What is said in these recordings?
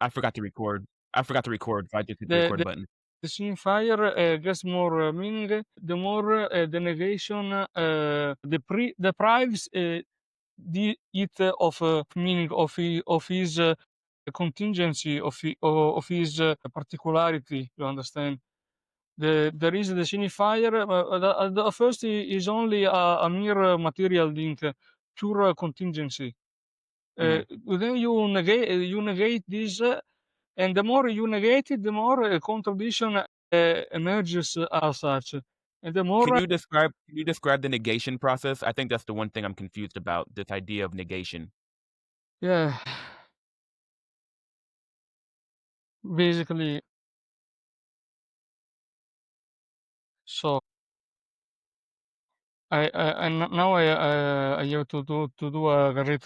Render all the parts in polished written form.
I forgot to record. I forgot to record, so I just hit the The record the, button. the signifier gets more meaning the more the negation deprives it of meaning of his contingency of his particularity. You understand? There is the signifier. The first is only a mere material link, pure contingency. Hmm. Then you negate this, and the more you negate it, the more contradiction emerges as such, and the more Can you describe the negation process? I think that's the one thing I'm confused about, this idea of negation. yeah, basically. So now I have to do a great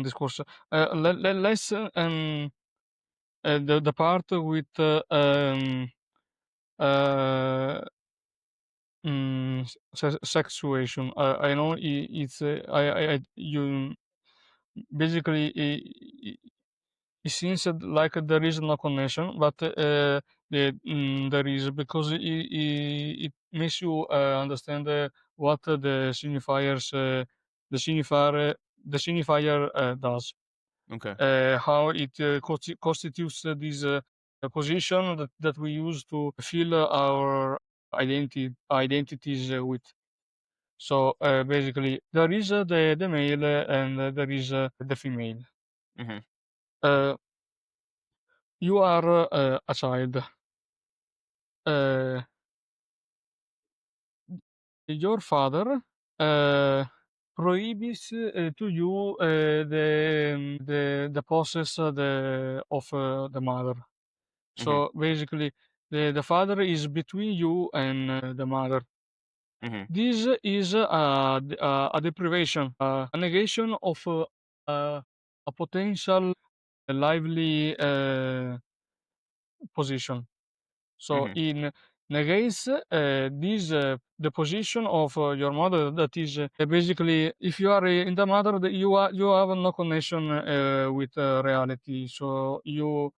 discourse. Let's the part with uh, sexuation. I know it's I you basically it seems like there is no connection, but there is because it makes you understand what the signifier the signifier does, Okay. how it constitutes this position that we use to fill our identities with. So basically, there is the male and there is the female. Hmm. Uh, you are a child. Uh, your father uh, prohibits to you the process of the mother. Hmm. So basically, the father is between you and the mother. Hmm. This is a deprivation, a negation of a potential lively position. So Hmm. in negates this the position of your mother. That is basically, if you are in the mother, you have no connection with reality. So you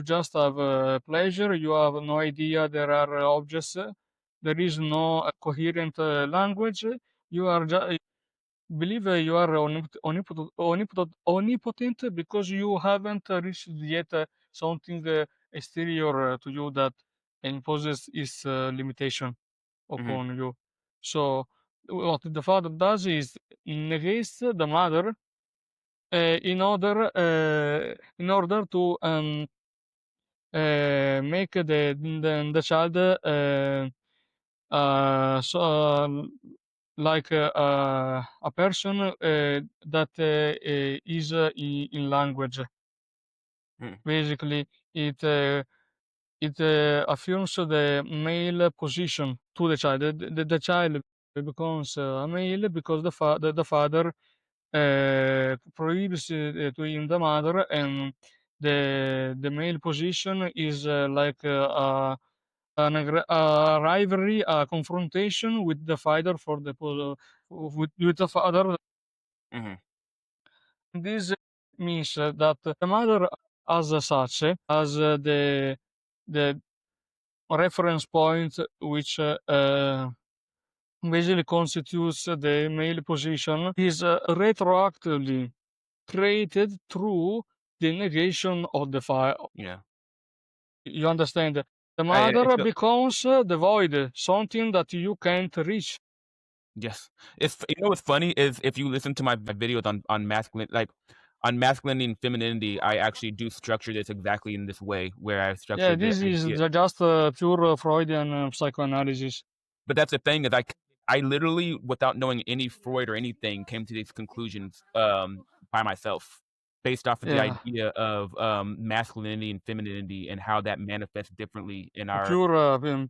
just have pleasure. You have no idea there are objects. There is no coherent language. You are just believe you are omnipotent because you haven't reached yet something exterior to you that imposes its limitation Hmm. upon you. So what the father does is negates the mother in order to make the child so like a person that is in language. Hmm. Basically, it affirms the male position to the child. The child becomes a male because the father prohibits to him the mother, and the male position is like a rivalry, a confrontation with the fighter for the with the father. Hmm. This means that the mother, as such, as the reference point which basically constitutes the male position, is retroactively created through the negation of the fire. Yeah. You understand? The I mother feel, becomes the void, something that you can't reach. yes. What's funny is if you listen to my videos on masculine, like on masculinity and femininity, I actually do structure this exactly in this way, where I Yeah, structure the this is idea. just pure Freudian psychoanalysis. But that's the thing is I literally, without knowing any Freud or anything, came to these conclusions by myself, based off of the Yeah, idea of masculinity and femininity and how that manifests differently in our.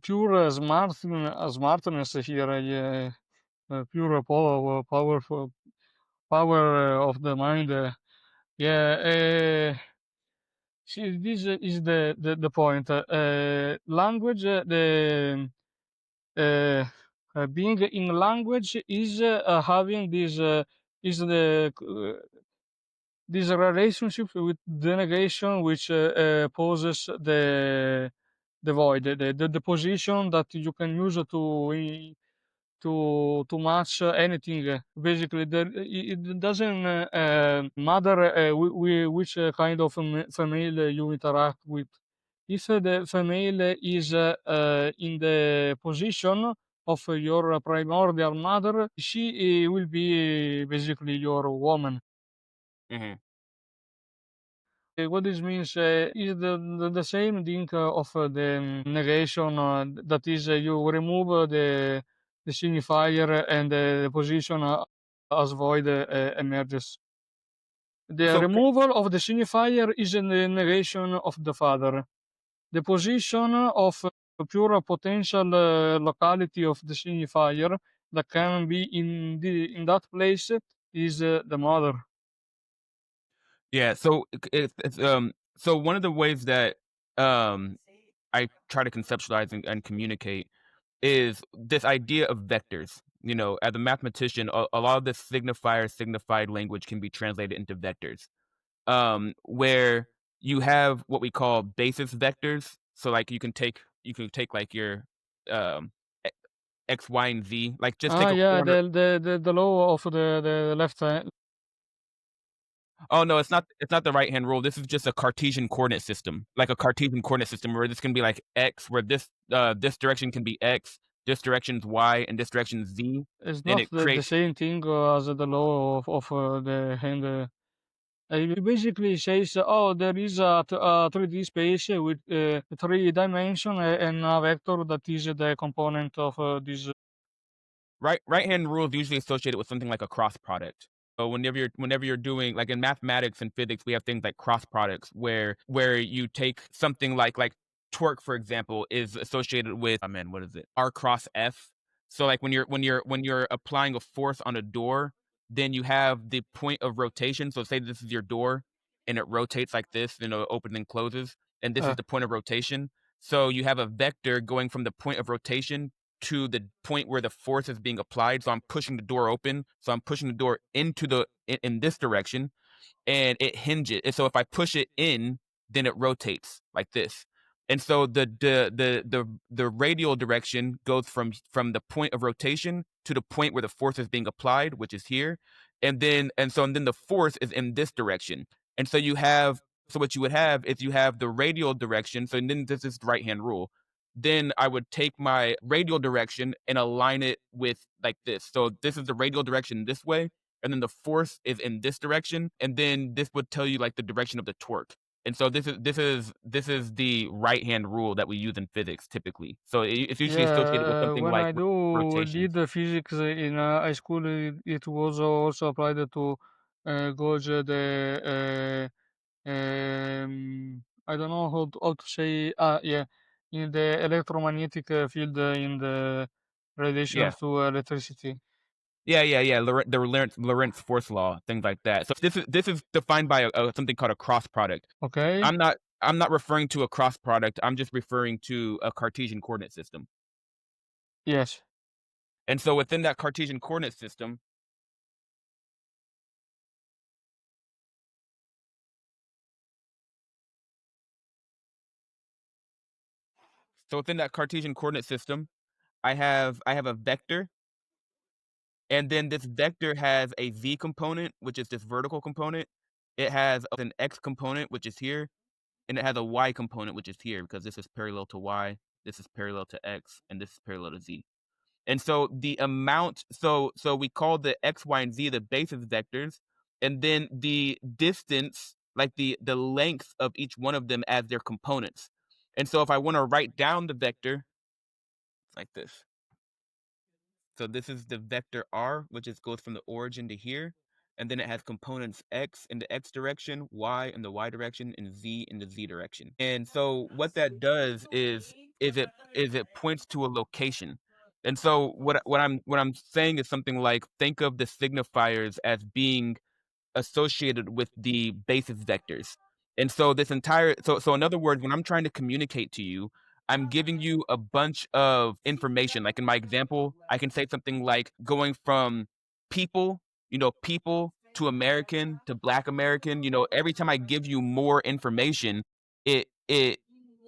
pure smartness here. Yeah, pure powerful power of the mind. Yeah, see, this is the point. Language, uh, being in language is having this is the this relationship with the negation, which poses the void, the position that you can use to match anything. Basically, it doesn't matter which kind of female you interact with. If the female is in the position of your primordial mother, she will be basically your woman. Mm-hmm. What this means is the same thing of the negation, that is, you remove the signifier and the position as void emerges. The So removal of the signifier is in the negation of the father. The position of pure potential locality of the signifier that can be in that place is the mother. yeah, so so one of the ways that um I try to conceptualize and communicate is this idea of vectors. You know, as a mathematician, a lot of this signifier signified language can be translated into vectors. Where you have what we call basis vectors. So like you can take like your um e- x, y, and z. Like just take Ah, a yeah, corner. the law of the left hand. Oh no, it's not the right hand rule. This is just a Cartesian coordinate system, like a Cartesian coordinate system where this can be like x, where this direction can be x, this direction's y, and this direction's z, It's and not it the creates same thing as the law of the hand. It basically says, oh, there is a 3D space with three dimension and a vector that is the component of this. right hand rule is usually associated with something like a cross product. So whenever you're doing, like in mathematics and physics, we have things like cross products where you take something like torque, for example, is associated with, oh man, what is it? R cross F. So like when you're applying a force on a door, then you have the point of rotation. So say this is your door and it rotates like this, it opens and closes, and this is Uh, the point of rotation. So you have a vector going from the point of rotation to the point where the force is being applied. So I'm pushing the door open. So I'm pushing the door into in this direction, and it hinges. And so if I push it in, then it rotates like this. And so the radial direction goes from the point of rotation to the point where the force is being applied, which is here. And then the force is in this direction. And so what you would have is you have the radial direction. So then this is the right hand rule. Then I would take my radial direction and align it with like this. So this is the radial direction this way, and then the force is in this direction, and then this would tell you like the direction of the torque. And so this is the right hand rule that we use in physics typically. So it's usually associated with yeah, something when like I do rotations. did the physics in high school, it was also applied to gauge I don't know how to say, yeah, in the electromagnetic field in the relation Yeah, to electricity. yeah. The Lorentz force law, things like that. So this is defined by something called a cross product. Okay. I'm not referring to a cross product. I'm just referring to a Cartesian coordinate system. Yes. And so within that Cartesian coordinate system, I have a vector, and then this vector has a z component, which is this vertical component. It has an x component, which is here, and it has a y component, which is here, because this is parallel to y, this is parallel to x, and this is parallel to z. And so the amount, so we call the x, y, and z the basis vectors, and then the distance, like the length of each one of them as their components. And so if I want to write down the vector, it's like this. So this is the vector r, which goes from the origin to here, and then it has components x in the x direction, y in the y direction, and z in the z direction. And so what that does is it points to a location. And so what I'm saying is something like, think of the signifiers as being associated with the basis vectors. And so so in other words, when I'm trying to communicate to you, I'm giving you a bunch of information. Like in my example, I can say something like going from people, people to American to Black American, every time I give you more information, it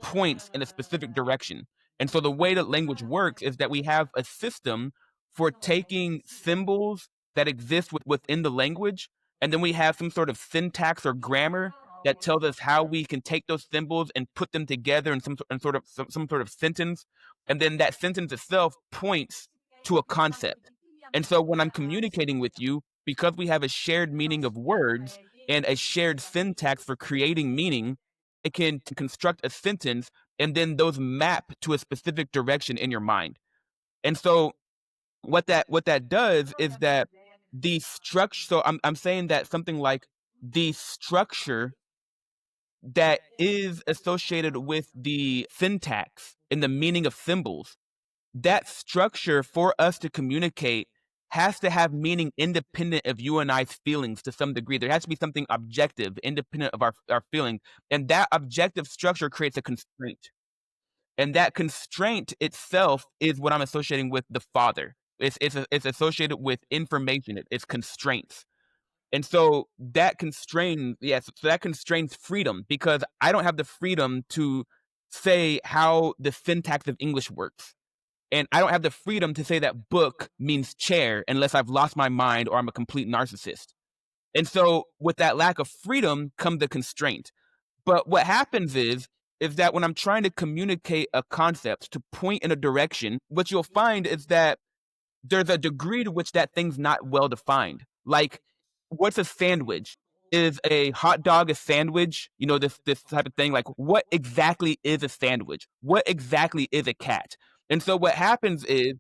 points in a specific direction. And so the way that language works is that we have a system for taking symbols that exist within the language, and then we have some sort of syntax or grammar that tells us how we can take those symbols and put them together in some sort of sentence, and then that sentence itself points to a concept. And so when I'm communicating with you, because we have a shared meaning of words and a shared syntax for creating meaning, it can construct a sentence, and then those map to a specific direction in your mind. And so what that does is that the structure, so I'm saying that something like the structure that is associated with the syntax and the meaning of symbols, that structure for us to communicate has to have meaning independent of you and I's feelings to some degree. There has to be something objective, independent of our feeling. And that objective structure creates a constraint. And that constraint itself is what I'm associating with the father. It's associated with information. It's constraints. And so that constrains, yes, so that constrains freedom, because I don't have the freedom to say how the syntax of English works. And I don't have the freedom to say that book means chair unless I've lost my mind or I'm a complete narcissist. And so with that lack of freedom comes the constraint. But what happens is that when I'm trying to communicate a concept to point in a direction, what you'll find is that there's a degree to which that thing's not well defined. Like, what's a sandwich? Is a hot dog a sandwich? This type of thing. Like, what exactly is a sandwich? What exactly is a cat? And so what happens is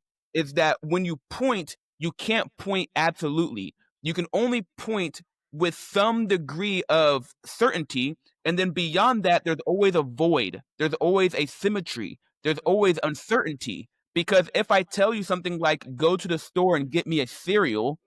that when you point, you can't point absolutely. You can only point with some degree of certainty, and then beyond that, there's always a void. There's always asymmetry. There's always uncertainty. Because if I tell you something like, go to the store and get me a cereal,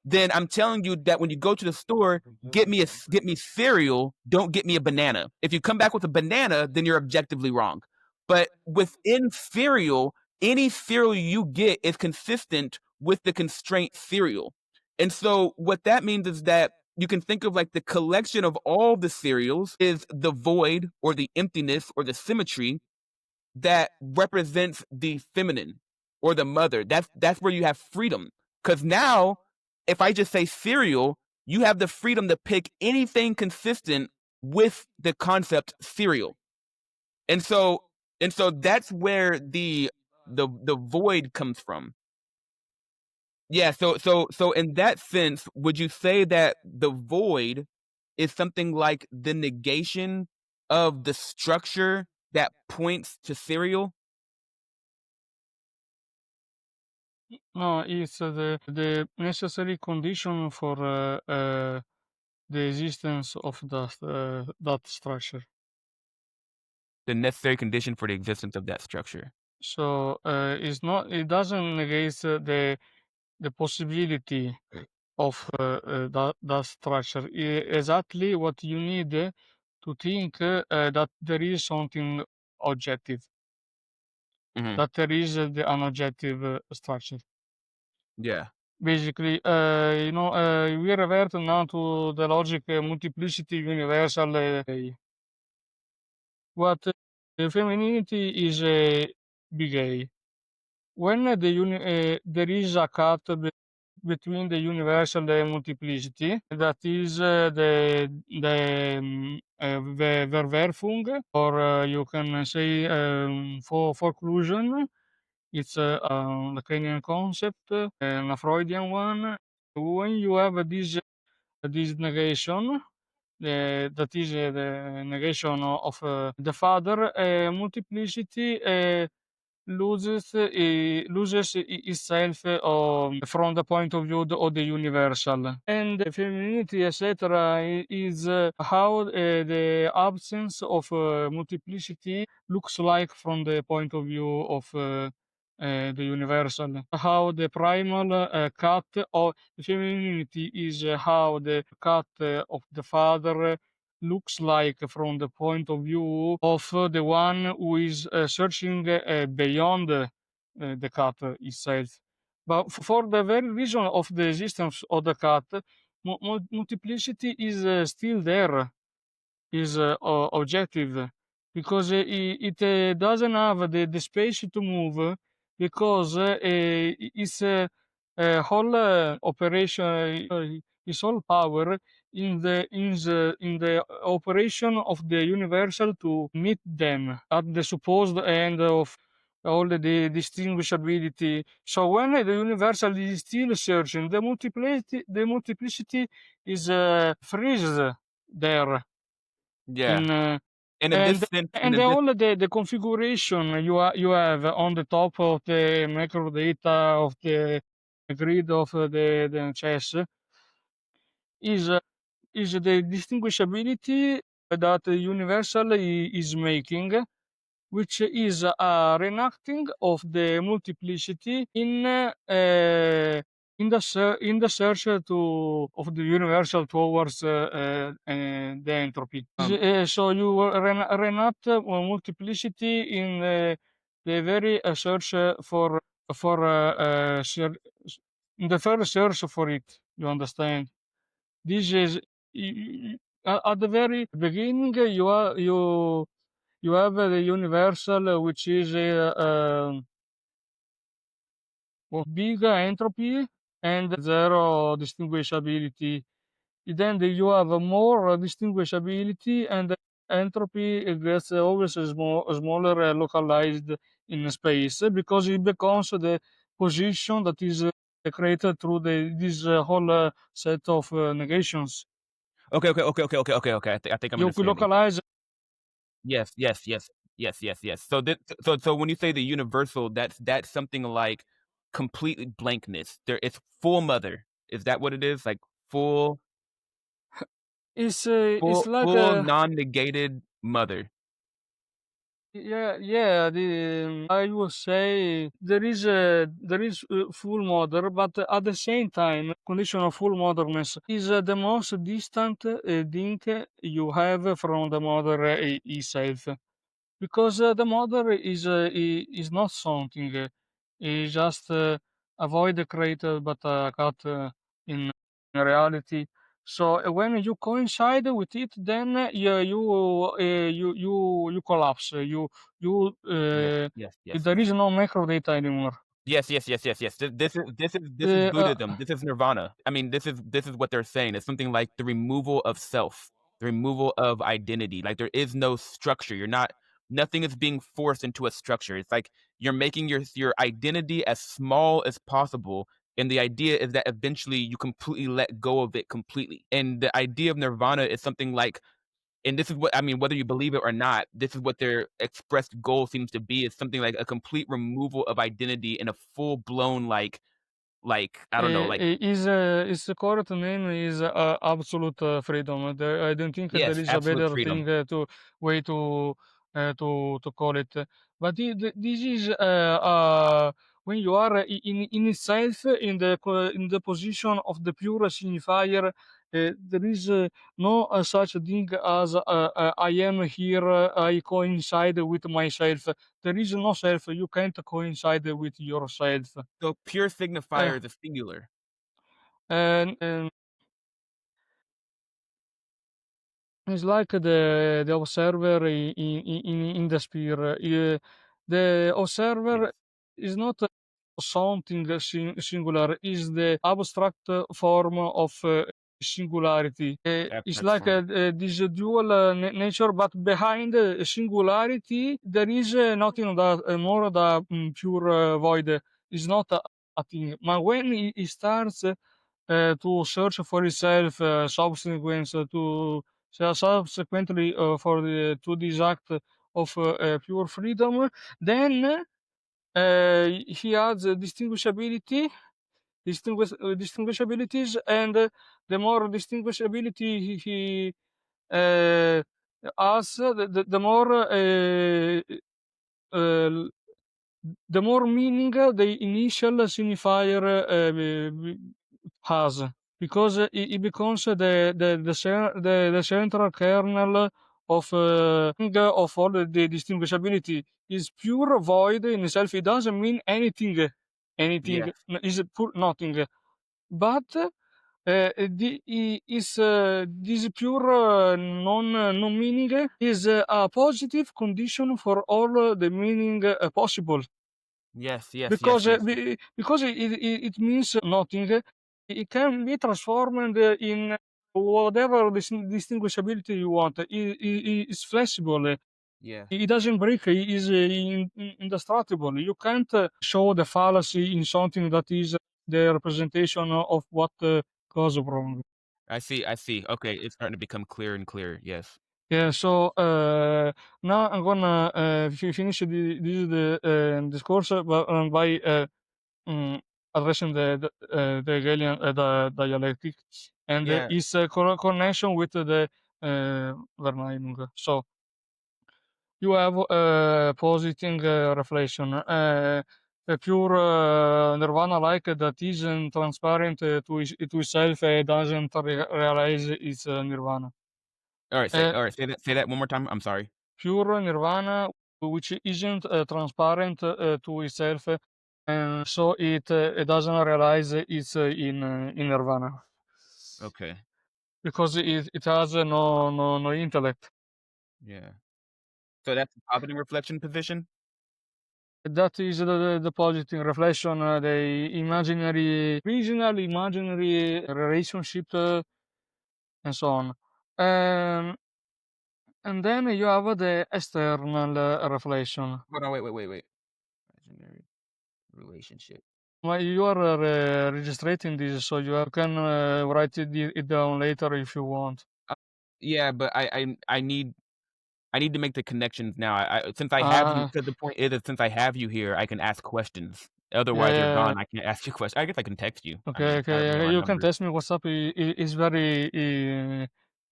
then I'm telling you that when you go to the store, get me cereal, don't get me a banana. If you come back with a banana, then you're objectively wrong. But within cereal, any cereal you get is consistent with the constraint cereal. And so what that means is that you can think of like the collection of all the cereals is the void or the emptiness or the symmetry that represents the feminine or the mother. That's where you have freedom. Because now, if I just say cereal, you have the freedom to pick anything consistent with the concept cereal. And so that's where the void comes from. Yeah, so in that sense, would you say that the void is something like the negation of the structure that points to cereal? No, it's the necessary condition for the existence of that structure. The necessary condition for the existence of that structure. So it doesn't negate the possibility of that structure. Exactly what you need to think that there is something objective, Mhm. that there is the unobjective structure. Yeah. Basically, we revert now to the logic multiplicity universal. What femininity is big A. When there is a cut between the universal and multiplicity, that is the Verwerfung, or you can say for conclusion. It's a Lacanian concept, and a Freudian one. When you have this negation, that is the negation of the father, multiplicity loses itself from the point of view of the universal. And femininity, etc., is how the absence of multiplicity looks like from the point of view of the universal. How the primal cut of femininity is how the cut of the father looks like from the point of view of the one who is searching beyond the cat itself. But for the very reason of the existence of the cat, multiplicity is still there, is objective, because it doesn't have the space to move, because its whole operation, its whole power in the operation of the universal to meet them at the supposed end of all the distinguishability. So when the universal is still searching, the multiplicity is freeze there Yeah. in And in this and sense and and in this all the configuration you have on the top of the macro data of the grid of the chess is is the distinguishability that the universal is making, which is a reenacting of the multiplicity in the search to of the universal towards the entropy. So you reenact multiplicity in the very search for in the first search for it. You understand? This is at the very beginning. You have the universal, which is big entropy and zero distinguishability. Then you have more distinguishability, and entropy gets always smaller, localized in space, because it becomes the position that is created through this whole set of negations. okay. I think I'm You understanding. localize. Yes, yes, yes. Yes, yes, yes. So when you say the universal, that's something like completely blankness. There it's full mother. Is that what it is? Like full It's full like full a. non-negated mother. Yeah. I would say there is full mother, but at the same time, condition of full motherness is the most distant thing you have from the mother itself, because the mother is not something. Is just avoid the creator, but cut in reality. So when you coincide with it, then you collapse. You Yes, yes, yes, there yes. is no macro data anymore. Yes, yes, yes, yes, yes. This is Uh, uh, Buddhism. This is Nirvana. I mean, this is what they're saying. It's something like the removal of self, the removal of identity. Like there is no structure. You're not. Nothing is being forced into a structure. It's like you're making your identity as small as possible, and the idea is that eventually you completely let go of it completely. And the idea of Nirvana is something like, and this is what I mean, whether you believe it or not, this is what their expressed goal seems to be, is something like a complete removal of identity and a full blown like I don't know, like is the correct name is absolute freedom. I don't think there yes, is a absolute better freedom. thing to way to call it. But this is when you are in itself in the position of the pure signifier. There is no such thing as I am here. I coincide with myself. There is no self. You can't coincide with yourself. So pure Uh, signifier is a singular. and it's like the observer in the sphere. The observer Yes, is not something singular, is the abstract form of singularity. It's abstract like form. this dual nature, but behind singularity there is nothing that more than pure void. It's not a thing. But when it starts to search for itself subsequence subsequently for to this act of pure freedom, then he adds distinguishabilities, and the more distinguishability he has, the more uh, the more meaning the initial signifier has, because it becomes the central kernel of all the distinguishability. Is pure void in itself. It doesn't mean anything. Yes. Is pure nothing. But This pure non meaning is a positive condition for all the meaning possible, Yes, yes, yes, because yes. it means nothing. It can be transformed in whatever distinguishability you want. It's flexible. Yeah. It doesn't break. It is indestructible. You can't show the fallacy in something that is the representation of what goes wrong. I see, I see. Okay, it's starting to become clearer and clearer. Yes. Yeah, so now I'm gonna finish the discourse by addressing the Hegelian dialectic and Yeah. its connection with the Verneinung. So you have positing reflection, a pure Nirvana-like that isn't transparent to itself, doesn't realize its Nirvana. All right, say that one more time. I'm sorry. Pure Nirvana, which isn't transparent to itself, and so it doesn't realize it's in Nirvana Okay. because it has no intellect. Yeah. So that's the positive reflection position? That is the positive reflection, the imaginary, original imaginary relationship, and so on. And then you have the external reflection. Hold on, wait. Imaginary relationship. Well, you are registering this, so can write it down later if you want. Yeah, but I need to make the connections now. I since I have you, Uh, because the point is that since I have you here, I can ask questions. yeah, Otherwise, you're yeah. gone. I can't ask you questions. I guess I can text you. I Okay, mean, however you okay. have our You can numbers. test me WhatsApp.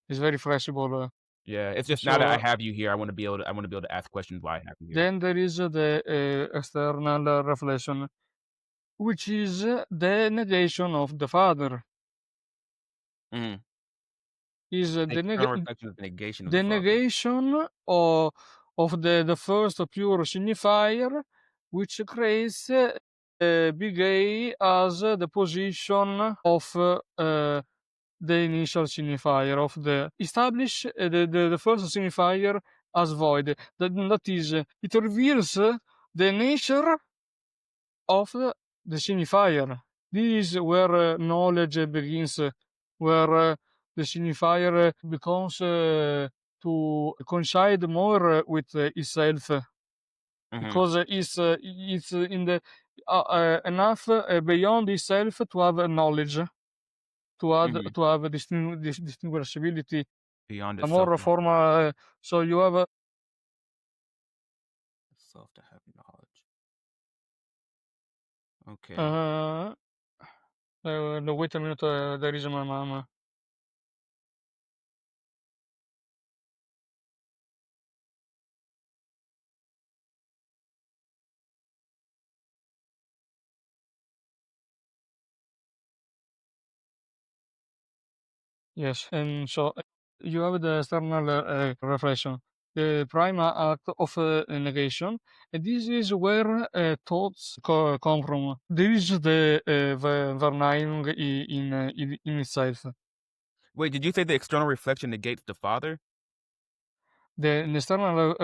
Is very flexible. Yeah, it's just now that I So have you here, I want to be able to ask questions while I have you here. then there is the external reflection, which is the negation of the father. Mhm. Is The external reflection is the negation of the the father. negation of the first pure signifier, which creates big A as the position of the initial signifier, of the establish the first signifier as void. That is, it reveals the nature of the signifier. This is where knowledge begins, where the signifier becomes to coincide more with itself, Mhm. because it's in the enough beyond itself to have knowledge, Mhm. to have distinguishability, Beyond a itself, more to have formal. So you have self to have knowledge. Okay. uh, no, wait a minute. There is my mom. Yes, and so you have the external reflection, the prime act of negation, and this is where thoughts come from. There is the Verneinung in itself. Wait, did you say the external reflection negates the father? The external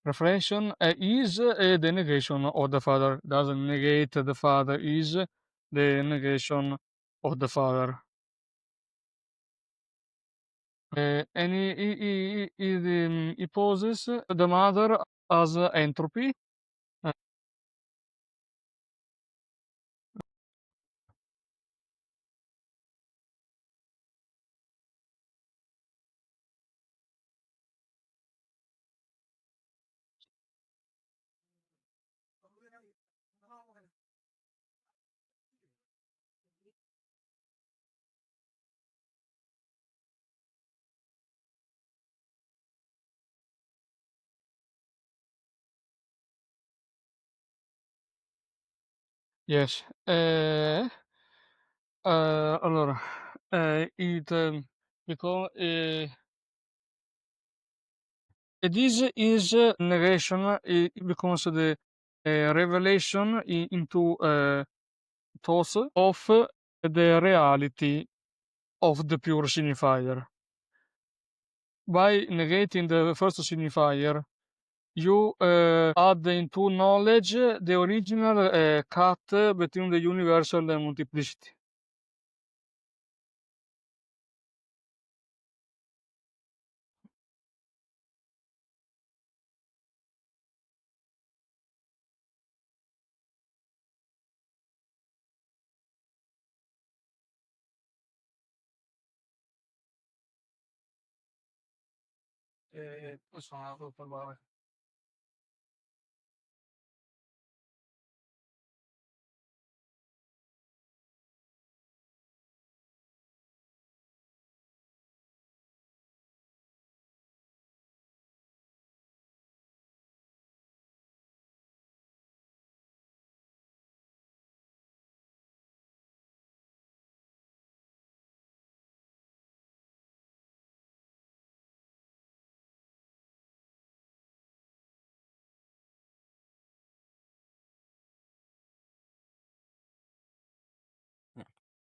reflection is the negation of the father. Doesn't negate the father, is the negation of the father. And he poses the mother as entropy. Uh, yes. Allora, it because this is negation. It becomes the revelation into thoughts of the reality of the pure signifier. By negating the first signifier, you add into knowledge the original cut between the universal and multiplicity.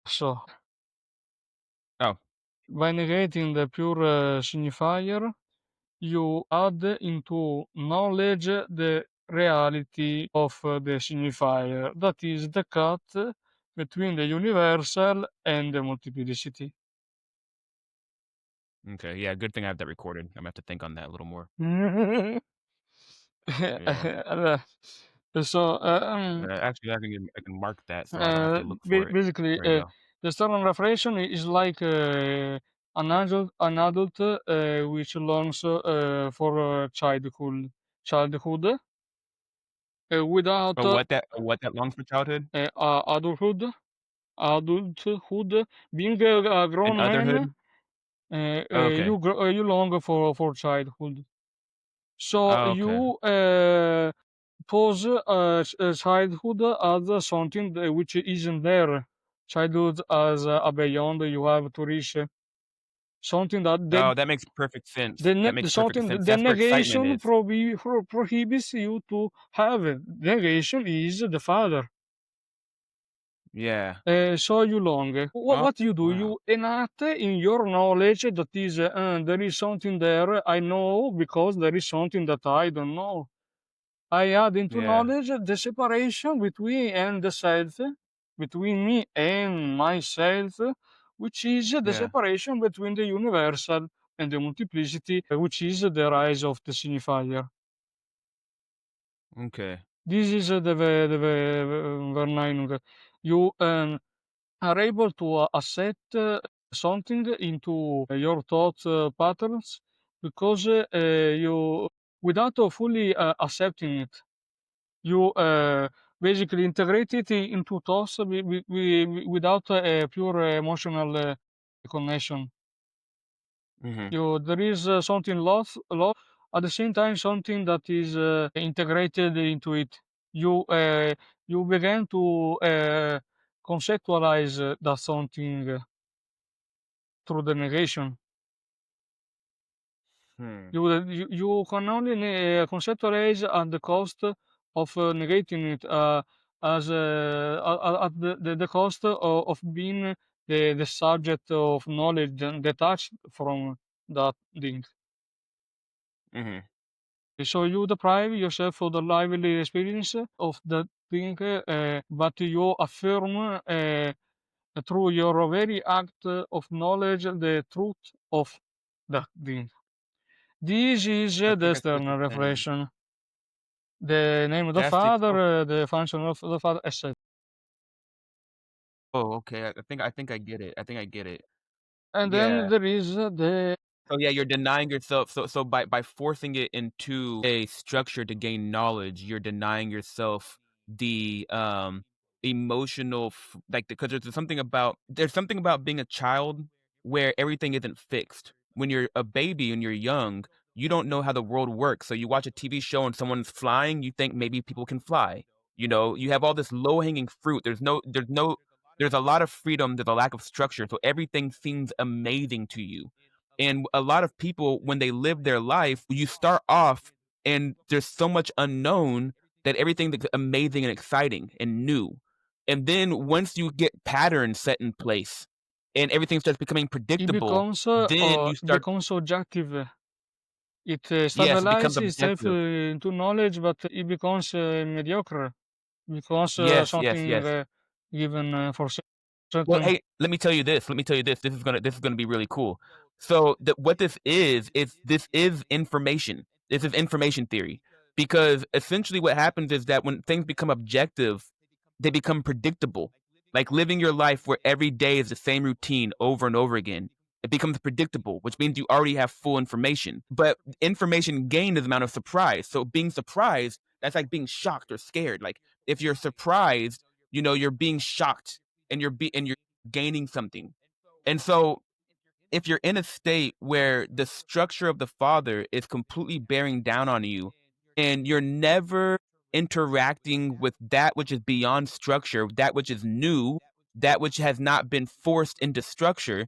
So, Oh, by negating the pure signifier, you add into knowledge the reality of the signifier, that is the cut between the universal and the multiplicity. okay. Yeah, good thing I have that recorded. I'm gonna have to think on that a little more. Yeah. So, Actually, I can mark that so I don't have to look for it. basically, There you go. the external reflection is like an adult which longs for childhood without What that longs for childhood adulthood, being a and grown man. otherhood. Okay. You long for childhood. So Oh, okay. you pose childhood as something which isn't there. Childhood as a beyond you have to reach. Something that Oh, that makes perfect sense. That makes perfect something sense. the That's where excitement negation is. prohibits you to have it. Negation is the father. Yeah. So you long. Oh, What you do? wow. You enact in your knowledge that is there is something there. I know because there is something that I don't know. I add into Yeah. knowledge the separation between and the self, between me and myself, which is the Yeah. separation between the universal and the multiplicity, which is the rise of the signifier. Okay. This is the Verneinung. You are able to accept something into your thought patterns because you, without fully accepting it, you basically integrate it into thoughts without a pure emotional connection. Mm-hmm. There is something lost, at the same time something that is integrated into it. You begin to conceptualize that something through the negation. Hmm. You can only conceptualize at the cost of negating it, as at the cost of being the subject of knowledge and detached from that thing. Mm-hmm. So you deprive yourself of the lively experience of that thing, but you affirm through your very act of knowledge the truth of that thing. This is I the think I see what external you're saying. reflection. The name of the That's the oh, father, the function of the father, etc. oh, okay. I think I get it. I think I get it. And then Yeah. there is the So yeah, you're denying yourself. So by forcing it into a structure to gain knowledge, you're denying yourself the emotional like because there's something about being a child where everything isn't fixed. When you're a baby and you're young, you don't know how the world works. So you watch a TV show and someone's flying, you think maybe people can fly. You know, you have all this low-hanging fruit. There's a lot of freedom, there's a lack of structure. So everything seems amazing to you. And a lot of people, when they live their life, you start off and there's so much unknown that everything that's amazing and exciting and new. And then once you get patterns set in place and everything starts becoming It predictable, becomes then you start objective. It yes, it becomes stabilizes itself objective. into knowledge, but it becomes mediocre because Yes, yes, something yes. given for Well, certain. hey, let me tell you this. Let me tell you this. This is gonna be really cool. So what this is information. This is information theory. Because essentially what happens is that when things become objective, they become predictable. Like living your life where every day is the same routine over and over again. It becomes predictable, which means you already have full information. But information gained is the amount of surprise. So being surprised, that's like being shocked or scared. Like if you're surprised, you're being shocked and you're gaining something. And so if you're in a state where the structure of the father is completely bearing down on you and you're never interacting with that which is beyond structure, that which is new, that which has not been forced into structure,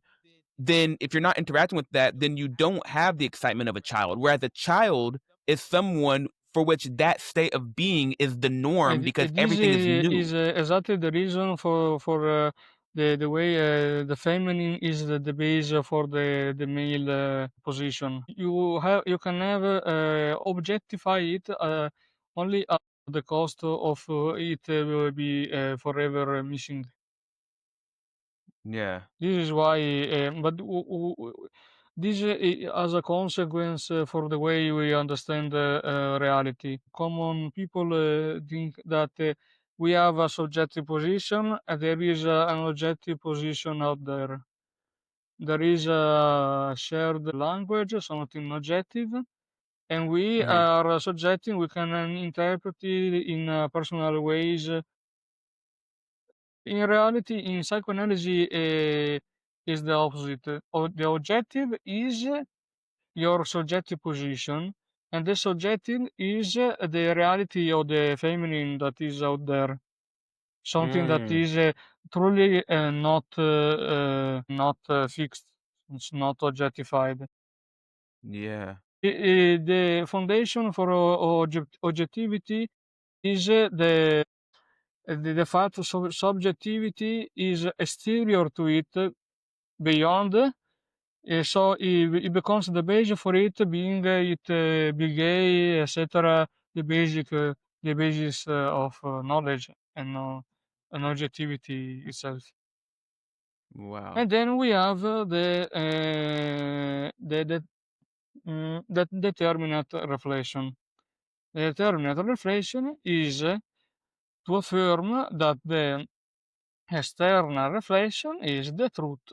then if you're not interacting with that, then you don't have the excitement of a child. Whereas a child is someone for which that state of being is the norm because This everything is new. is exactly the reason for the way the feminine is the base for the male position. You can never objectify it only at the cost of it will be forever missing. Yeah. This is why, but this as a consequence for the way we understand reality. Common people think that we have a subjective position and there is an objective position out there. There is a shared language, something objective, and we Hmm. are subjective. We can interpret it in personal ways. In reality, in psychoanalysis, is the opposite. The objective is your subjective position, and the subjective is the reality of the feminine that is out there. Something that Mm, is truly not fixed. It's not objectified. yeah. The foundation for objectivity is the fact of subjectivity is exterior to it, beyond. So it becomes the basis for it, being it be gay, etc. The basis of knowledge and objectivity itself. Wow. And then we have the determinate reflection. The determinate reflection is to affirm that the external reflection is the truth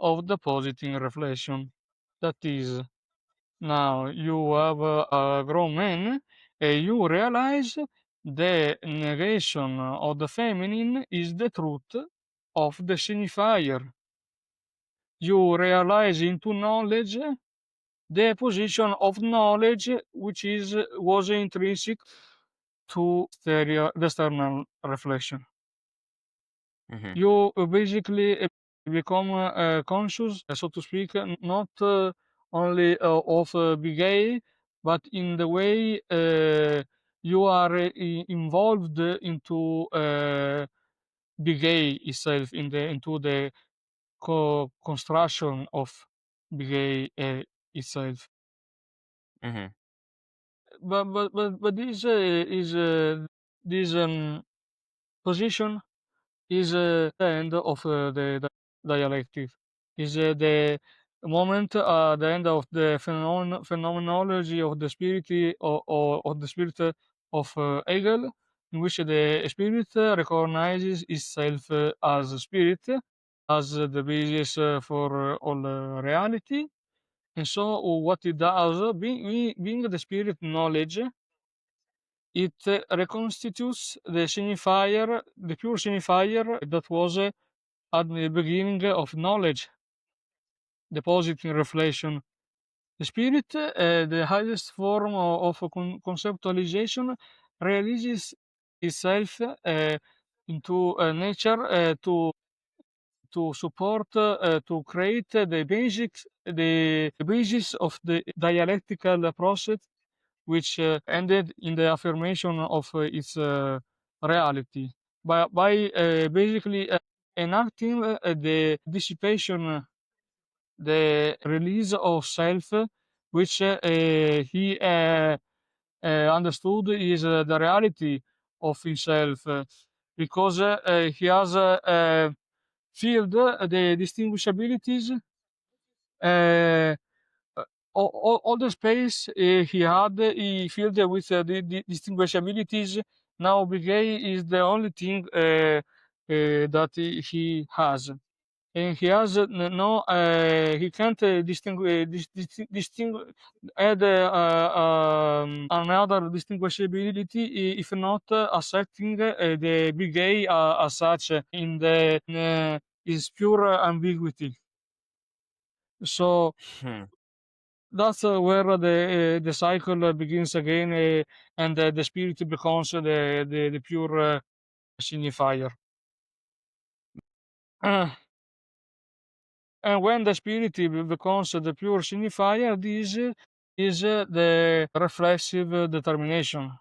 of the positive reflection. That is, now you have a grown man and you realize the negation of the feminine is the truth of the signifier. You realize into knowledge the position of knowledge which was intrinsic to the external reflection. Mhm. You basically become conscious, so to speak, not only of be gay, but in the way you are involved into be gay itself, into the construction of be gay itself. Mhm. But this is this position is the end of the dialectic. Is the moment at the end of the phenomenology of the spirit or of the spirit of Hegel, in which the spirit recognizes itself as a spirit, as the basis for all reality. And so, what it does, being the spirit knowledge, it reconstitutes the signifier, the pure signifier that was at the beginning of knowledge, the positive reflection. The spirit, the highest form of conceptualization, releases itself into nature to support, to create the basis of the dialectical process, which ended in the affirmation of its reality. by basically enacting the dissipation, the release of self, which he understood is the reality of himself, because he has filled the distinguishabilities, uh, all the space he had, he filled with the distinguishabilities. Now, Begay is the only thing that he has. And he has no, he can't add another distinguishability if not accepting the big A as such in the is pure ambiguity. So Hmm. that's where the cycle begins again, and the spirit becomes the pure signifier. And when the spirit becomes the pure signifier, this is the reflexive determination.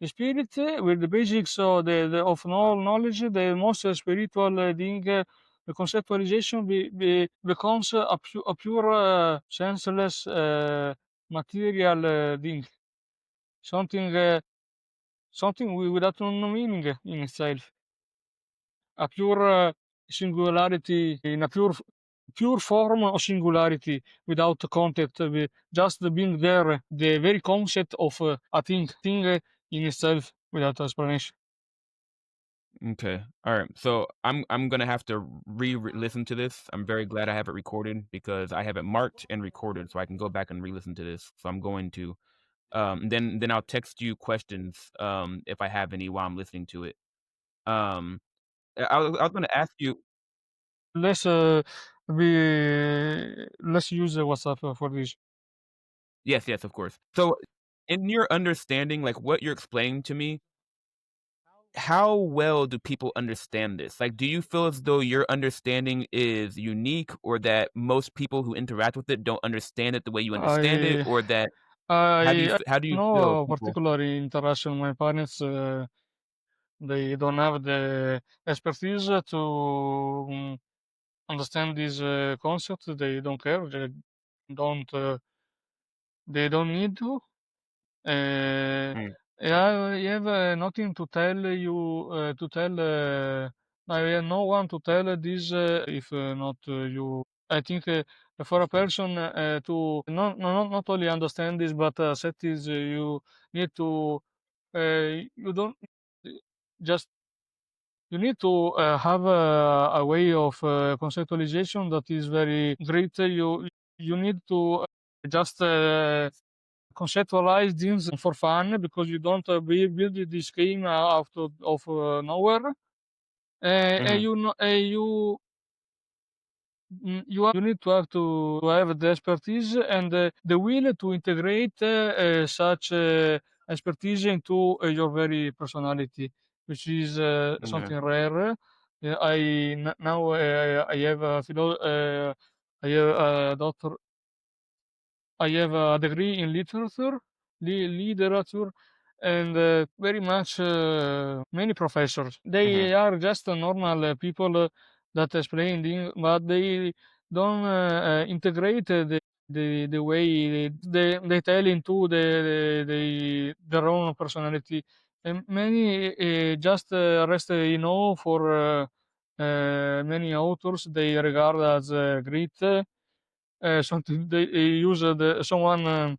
The spirit, with the basics of of all knowledge, the most spiritual thing, the conceptualization becomes a pure senseless material thing, something without no meaning in itself, a pure singularity in a pure form of singularity without content, just being there, the very concept of a thing in itself without explanation. Okay. All right. So I'm gonna have to re-listen to this. I'm very glad I have it recorded because I have it marked and recorded, so I can go back and re-listen to this. So I'm going to. Then I'll text you questions if I have any while I'm listening to it. Um, I was gonna ask you. Let's be let's use WhatsApp for this. Yes, yes, of course. So in your understanding, like what you're explaining to me, how well do people understand this? Like, do you feel as though your understanding is unique, or that most people who interact with it don't understand it the way you understand it, I or that I how do you feel no people? particular interaction with my parents. They don't have the expertise to understand this concept. They don't care. Don't they don't need to. Mm, Yeah, I have nothing to tell you. To tell. I have no one to tell this if not you. I think for a person to not only understand this but accept this, you need to. You don't just you need to have a way of conceptualization that is very great. You need to just conceptualize things for fun because you don't build this game out of nowhere. And mhm, you need to have the expertise and the will to integrate such expertise into your very personality, which is yeah, something rare. Now I have I have a doctor I have a degree in literature, and very much many professors. mhm, They are just normal people that explain things, but they don't integrate the way they tell into their own personality. And many just rest in awe for many authors they regard as great. Something they use someone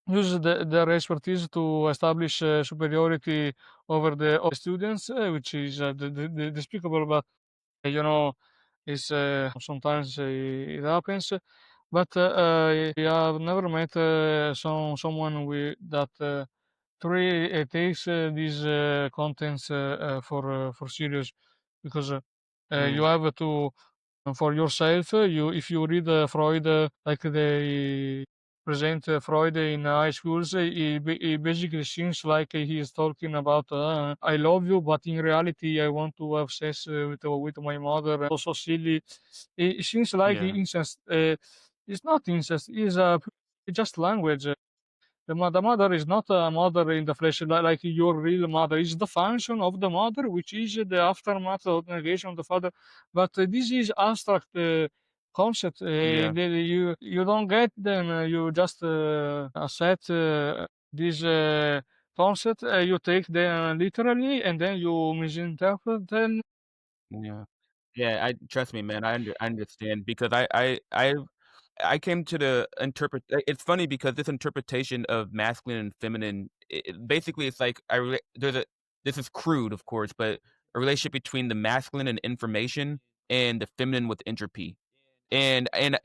use their expertise to establish superiority over the students, which is despicable, but you know, is sometimes it happens. But I have never met someone with that truly takes these contents for serious, because you mhm, have to for yourself. You if you read Freud, like they present Freud in high schools, he basically seems like he is talking about I love you, but in reality I want to have sex with my mother. So silly. It seems like yeah, incest. It's not incest. It's just language. The mother is not a mother in the flesh like your real mother. It's the function of the mother, which is the aftermath of negation of the father. But this is abstract concept. Yeah. You don't get them. You just accept this concept. You take them literally, and then you misinterpret them. Yeah. Yeah, I trust me, man, I understand because I came to the it's funny because this interpretation of masculine and feminine, basically it's like there's a this is crude, of course, but a relationship between the masculine and information and the feminine with entropy. And you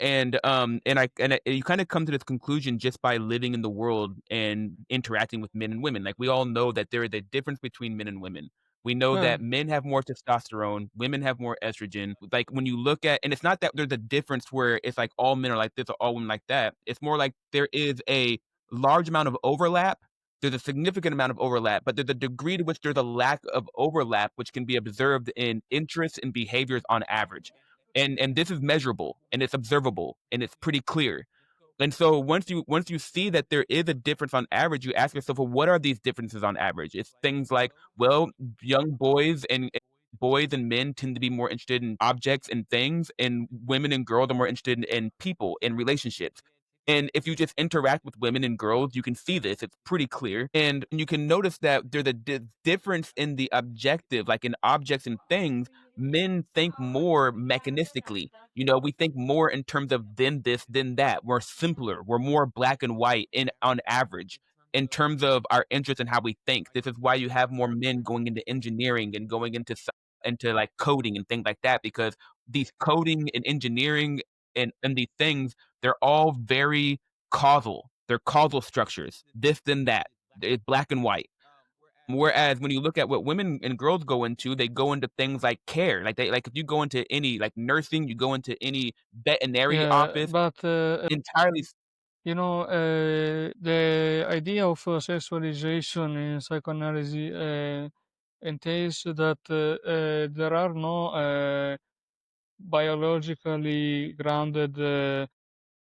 kind of come to this conclusion just by living in the world and interacting with men and women. Like we all know that there is a difference between men and women. We know Yeah, that men have more testosterone, women have more estrogen. Like when you look at, and it's not that there's a difference where it's like all men are like this or all women like that. It's more like there is a large amount of overlap. There's a significant amount of overlap, but there's a degree to which there's a lack of overlap, which can be observed in interests and behaviors on average. And this is measurable and it's observable and it's pretty clear. And so once you see that there is a difference on average, you ask yourself, well, what are these differences on average? It's things like, well, young boys and men tend to be more interested in objects and things, and women and girls are more interested in people and relationships. And if you just interact with women and girls, you can see this. It's pretty clear. And you can notice that there's a difference in the objective, like in objects and things. Men think more mechanistically. You know, we think more in terms of then this, then that. We're simpler. We're more black and white in on average in terms of our interest in how we think. This is why you have more men going into engineering and going into like coding and things like that, because these coding and engineering and these things, they're all very causal. They're causal structures. This then that. It's black and white. Whereas when you look at what women and girls go into, they go into things like care. Like if you go into any like nursing, you go into any veterinary yeah, office, but entirely. the idea of sexualization in psychoanalysis entails that there are no biologically grounded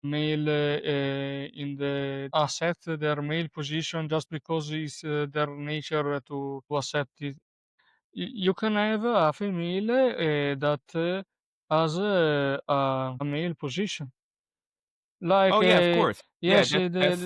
male in the accept their male position just because it's their nature to accept it. You can have a female that has a male position. Like, Oh yeah, of course. Yeah, yes, that's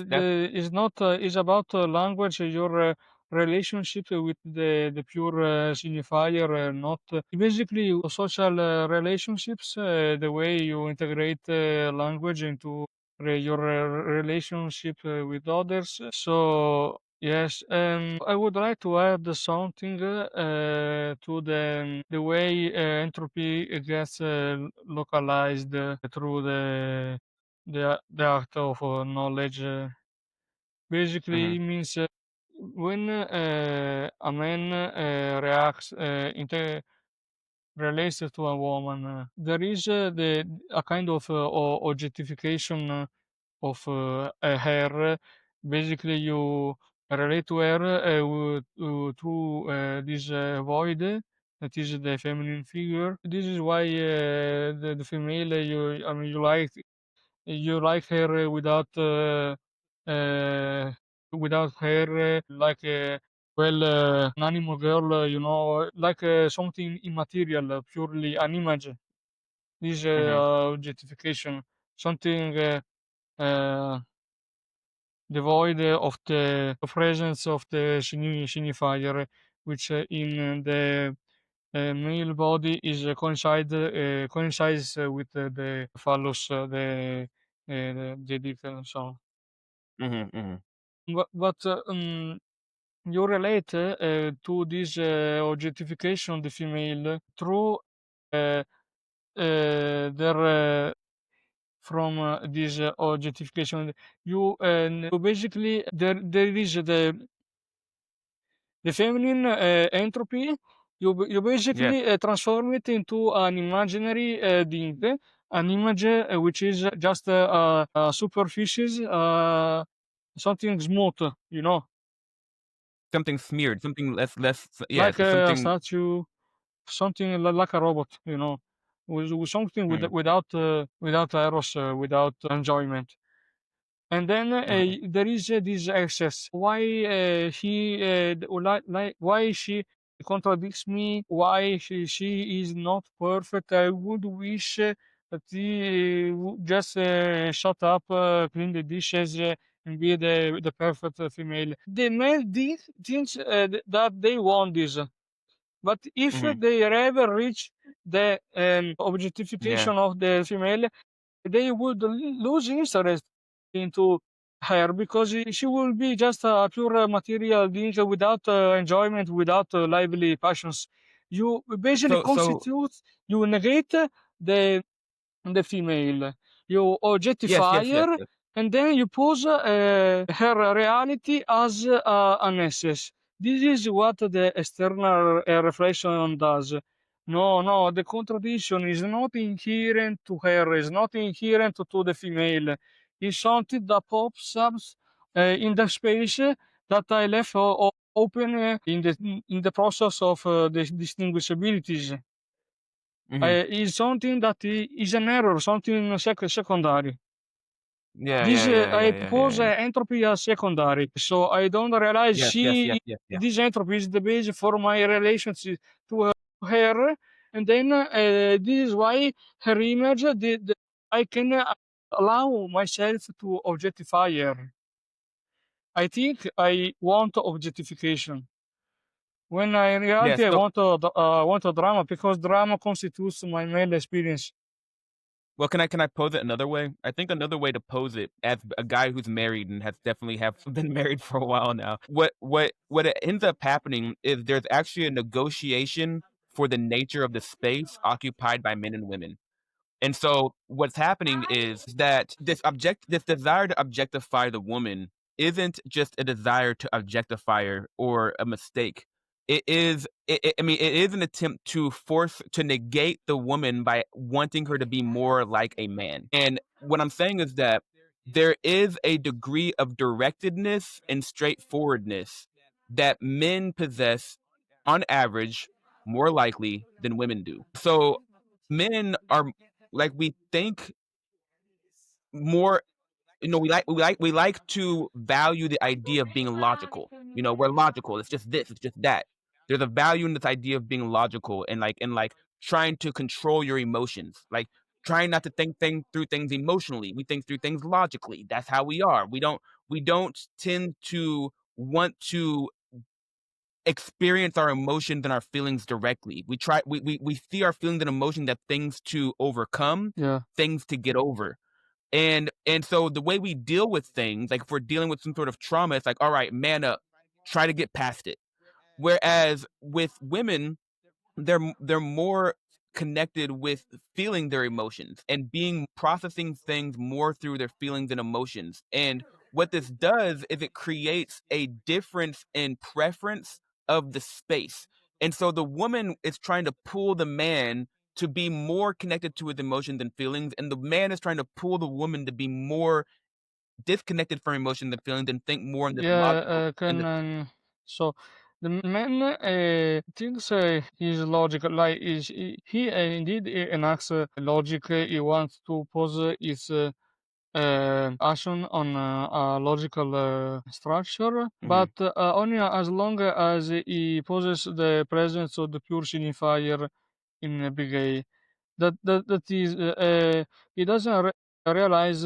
it's not, it's about language, your relationship with the pure signifier, not basically social relationships, the way you integrate language into your relationship with others. So, yes, I would like to add something to the way entropy gets localized through the act of knowledge. Basically, mhm. it means when a man reacts, relates to a woman, there is a kind of objectification of her. Basically, you relate to her through this void that is the feminine figure. This is why the female I mean, you like her uh, without her like well an animal girl, like something immaterial, purely an image. This Mhm. objectification, something uh, devoid of the presence of the signifier, which in the male body is coincides with the phallus, the dick, and so on. Mhm. Mhm. But you relate to this objectification of the female through uh, their from this objectification. You basically there is the feminine entropy. You Yeah. basically transform it into an imaginary thing, an image which is just a superficies, something smooth, Something smeared, something less yeah, like so a something. statue, something like a robot, with something Mhm. without eros, without enjoyment. And then Mhm. there is this excess. Why why she contradicts me? Why she is not perfect? I would wish that he would just shut up, clean the dishes, and be the perfect female. The male thinks that they want this. But if Mhm. they ever reach the Yeah. objectification of the female, they would lose interest into her because she will be just a pure material being without enjoyment, without lively passions. You basically So constitute, you negate the female, you yes, objectify yes, yes, her, yes. and then you pose her reality as an excess. This is what the external reflection does. No, no, the contradiction is not inherent to her, is not inherent to the female. It's something that pops up in the space that I left open in the process of the distinguishabilities. Mhm. Is something that is an error, something secondary. Yeah, This yeah, yeah, I yeah, yeah, yeah, propose yeah. entropy as secondary. So I don't realize Yes, yes, yes, yes, yes. this entropy is the base for my relationship to her, and then this is why her image, I can allow myself to objectify her. I think I want objectification. When I in Yes, reality so I want a drama because drama constitutes my male experience. well, can I pose it another way? I think another way to pose it as a guy who's married and has definitely have been married for a while now. What it ends up happening is there's actually a negotiation for the nature of the space occupied by men and women. And so what's happening is that this desire to objectify the woman isn't just a desire to objectify her or a mistake. I mean, it is an attempt to force to negate the woman by wanting her to be more like a man. And what I'm saying is that there is a degree of directedness and straightforwardness that men possess on average more likely than women do. So men are like we think more, we like to value the idea of being logical. We're logical. It's just this, it's just that. There's a value in this idea of being logical and trying to control your emotions. Like trying not to think through things emotionally. We think through things logically. That's how we are. We don't tend to want to experience our emotions and our feelings directly. We see our feelings and emotions as things to overcome, Yeah. things to get over. And so the way we deal with things, like if we're dealing with some sort of trauma, it's like, all right, man up, try to get past it. Whereas with women, they're more connected with feeling their emotions and being processing things more through their feelings and emotions. And what this does is it creates a difference in preference of the space. And so the woman is trying to pull the man to be more connected to his emotions and feelings, and the man is trying to pull the woman to be more disconnected from emotions and feelings and think more in this Yeah, logical in can this so the man thinks he's logical, like is he indeed enacts logic. He wants to pose his action on a logical structure, Mhm. but only as long as he poses the presence of the pure signifier in a big A. That is, he doesn't realize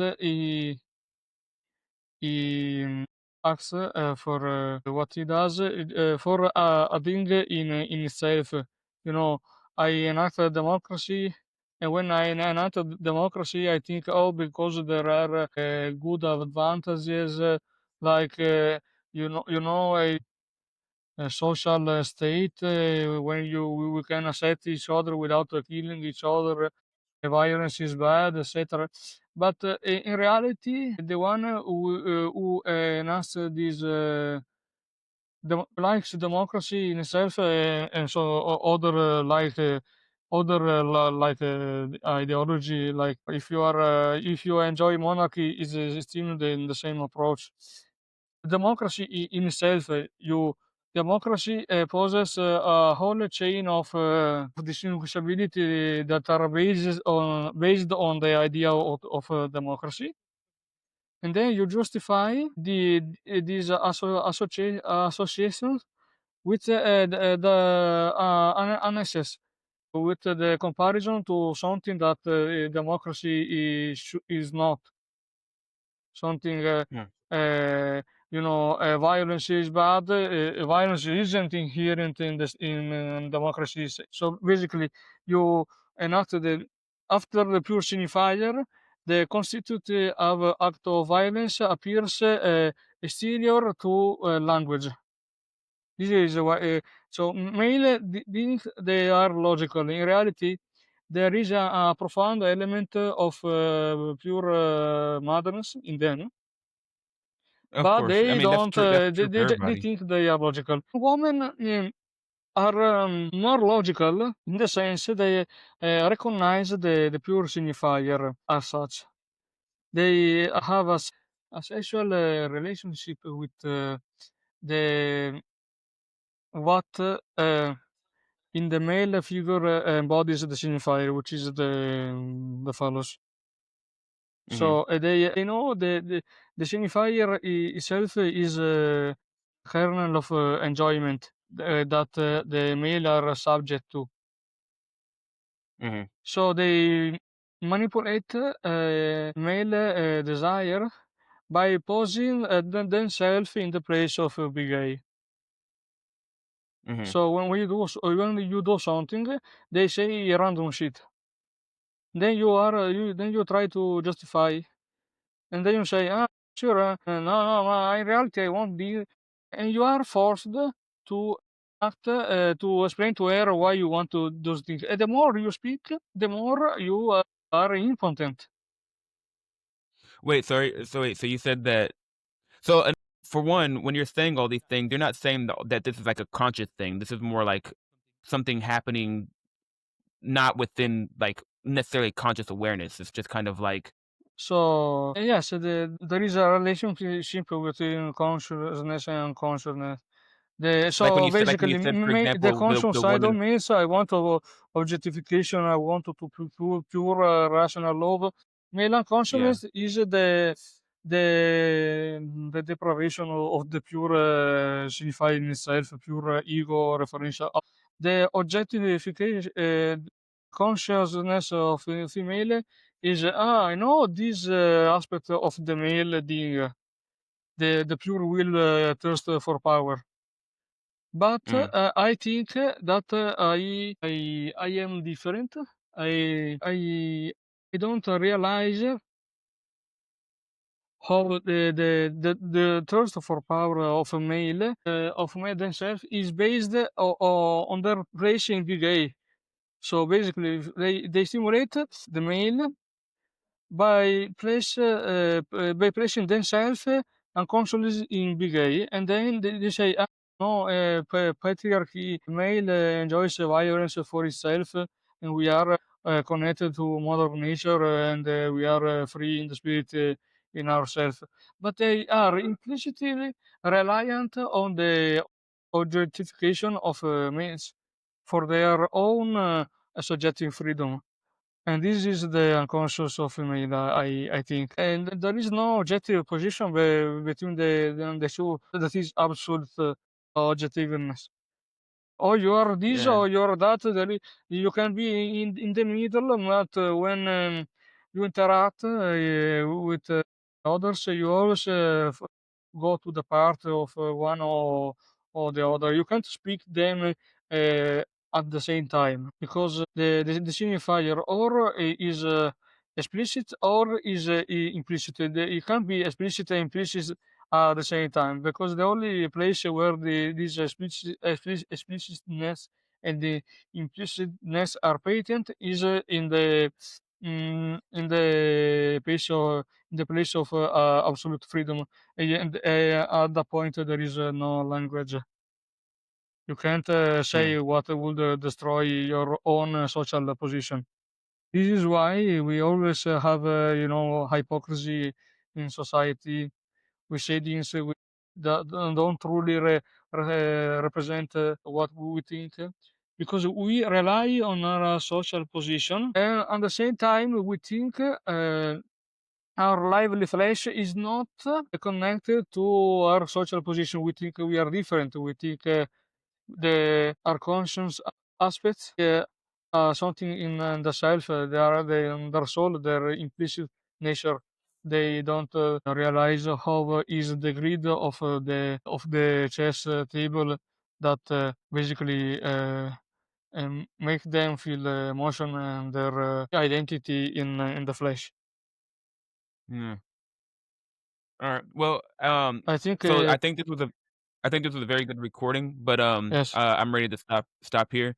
he asks for what he does for a thing in itself. I enact a democracy, and when I enact a democracy, I think, oh, because there are good advantages, like a social state when we can accept each other without killing each other. Violence is bad, etc. But in reality, the one who enacts this likes democracy in itself, and so other ideology, like if you enjoy monarchy, is still the same approach. Democracy in itself, you democracy poses a whole chain of distinguishability that are based on the idea of democracy. and then you justify these associations with the analysis, with the comparison to something that democracy is not something. Mm. Violence is bad. Violence isn't inherent in this in democracies. So basically, you enact the after the pure signifier, the constitutive of act of violence appears exterior to language. This is why. So male think they are logical. In reality, there is a profound element of pure madness in them, Of but course. I they mean, don't. that's They, true for they everybody. think they are logical. Women are more logical in the sense they recognize the pure signifier as such. They have a sexual relationship with the what in the male figure embodies the signifier, which is the phallus. Mhm. So they know the signifier itself is a kernel of enjoyment that the male are subject to. Mhm. So they manipulate male desire by posing themselves in the place of big A. Mhm. So when you do something, they say random shit. Then you try to justify, and then you say, ah, sure, no, in reality I won't be, and you are forced to act to explain to her why you want to those things. And the more you speak, the more you are impotent. Wait, sorry. So wait, so you said that so for one, when you're saying all these things, you're not saying that this is like a conscious thing. This is more like something happening not within like necessarily conscious awareness. It's just kind of like So yes, there is a relationship between consciousness and unconsciousness. like when So you said basically, for the example, conscious the side of woman. me, so I want to objectification, I want to pure rational love. Male Yeah. unconsciousness is the deprivation of the pure signifying itself, pure ego referential. The objectification, consciousness of female is I know this aspect of the male being the pure will thirst for power. But Mm. I think that I am different. I don't realize how the thirst for power of male themselves is based on their place in big A. So basically, they stimulate the male by placing themselves unconsciously in big A, and then they say, ah, no, patriarchy, male enjoys violence for itself, and we are connected to Mother Nature, and we are free in the spirit in ourselves. But they are implicitly reliant on the objectification of males for their own subjective freedom. And this is the unconscious of me that I think. And there is no objective position between the two that is absolute objectiveness. Or you are this Yeah. or you are that. You can be in the middle, but when you interact with others, you always go to the part of one or the other. You can't speak them at the same time because the signifier or is explicit or is implicit. It can't be explicit and implicit at the same time because the only place where this explicitness and the implicitness are patent is in the place of absolute freedom, and at that point there is no language. You can't Mm. say what would destroy your own social position. This is why we always have hypocrisy in society. We say things that don't truly represent what we think because we rely on our social position, and at the same time we think our lively flesh is not connected to our social position. We think we are different. We think our conscious aspects, something in the self. They are in their soul, their implicit nature. They don't realize how is the grid of the chess table that basically make them feel emotion and their identity in the flesh. Yeah. Alright. Well, I think so I think this was a very good recording, but, yes. I'm ready to stop here.